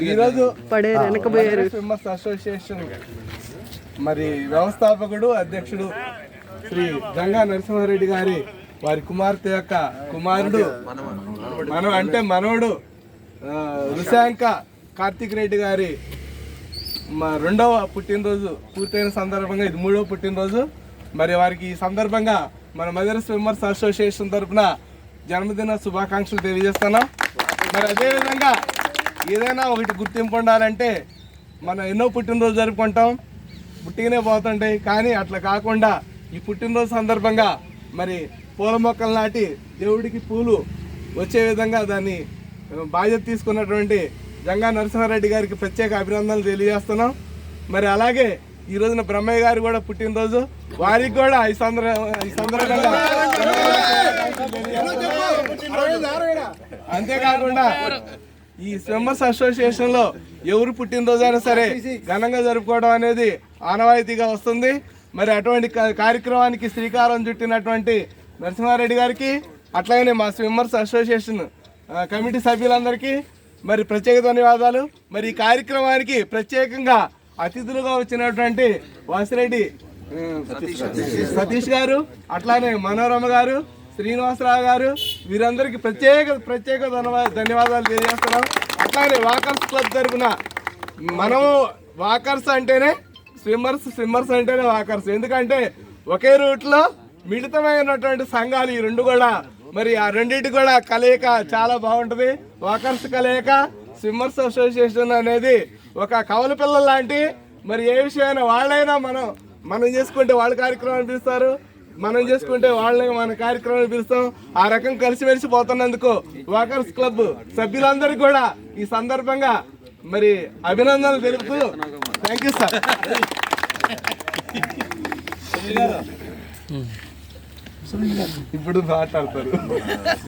ఈరోజు swimmers association మరి వ్యవస్థాపకుడు అధ్యక్షుడు శ్రీ గంగా నరసింహారెడ్డి గారి వారి కుమార్తె యొక్క కుమారుడు మనవడు రుశాంక కార్తిక్ రెడ్డి గారి మా 2వ పుట్టినరోజు పూర్తయిన సందర్భంగా ఇది 3వ పుట్టినరోజు. మరి వారికి ఈ సందర్భంగా మన మదర్ స్విమ్మర్స్ అసోసియేషన్ తరఫున జన్మదిన శుభాకాంక్షలు తెలియజేస్తున్నాం. మరి అదేవిధంగా ఏదైనా ఒకటి గుర్తింపు ఉండాలంటే మనం ఎన్నో పుట్టినరోజు జరుపుకుంటాం, పుట్టిగానే పోతుంటాయి. కానీ అట్లా కాకుండా ఈ పుట్టినరోజు సందర్భంగా మరి పూల మొక్కలు నాటి దేవుడికి పూలు వచ్చే విధంగా దాన్ని బాధ్యత తీసుకున్నటువంటి గంగా నరసింహారెడ్డి గారికి ప్రత్యేక అభినందనలు తెలియజేస్తున్నాం. మరి అలాగే ఈ రోజున బ్రహ్మయ్య గారు కూడా పుట్టినరోజు, వారికి కూడా ఈ సందర్భంగా అంతేకాకుండా ఈ స్విమ్మర్స్ అసోసియేషన్ లో ఎవరు పుట్టినరోజు అయినా సరే ఘనంగా జరుపుకోవడం అనేది ఆనవాయితీగా వస్తుంది. మరి అటువంటి కార్యక్రమానికి శ్రీకారం చుట్టినటువంటి నరసింహారెడ్డి గారికి, అట్లాగనే మా స్విమ్మర్స్ అసోసియేషన్ కమిటీ సభ్యులందరికీ మరి ప్రత్యేక ధన్యవాదాలు. మరి ఈ కార్యక్రమానికి ప్రత్యేకంగా అతిథులుగా వచ్చినటువంటి వాసిరెడ్డి సతీష్ గారు, అట్లానే మనోరమ గారు, శ్రీనివాసరావు గారు, వీరందరికీ ప్రత్యేక ధన్యవాదాలు తెలియజేస్తున్నాం. అట్లానే వాకర్స్ క్లబ్ తరఫున మనము వాకర్స్ అంటేనే స్విమ్మర్స్ అంటేనే వాకర్స్. ఎందుకంటే ఒకే రూట్లో మిళితమైనటువంటి సంఘాలు ఈ రెండు కూడా, మరి ఆ రెండింటి కూడా కలయిక చాలా బాగుంటుంది. వాకర్స్ కలయిక, స్విమ్మర్స్ అసోసియేషన్ అనేది ఒక కవల పిల్లల లాంటి. మరి ఏ విషయమైనా వాళ్ళైనా మనం చేసుకుంటే వాళ్ళ కార్యక్రమాన్ని పిలుస్తారు, మనం చేసుకుంటే వాళ్ళని మన కార్యక్రమాన్ని పిలుస్తాం. ఆ రకం కలిసిమెలిసి పోతున్నందుకు వాకర్స్ క్లబ్ సభ్యులందరికీ కూడా ఈ సందర్భంగా మరి అభినందనలు తెలుపుతూ థ్యాంక్ యూ సార్. ఇప్పుడు మాట్లాడతారు.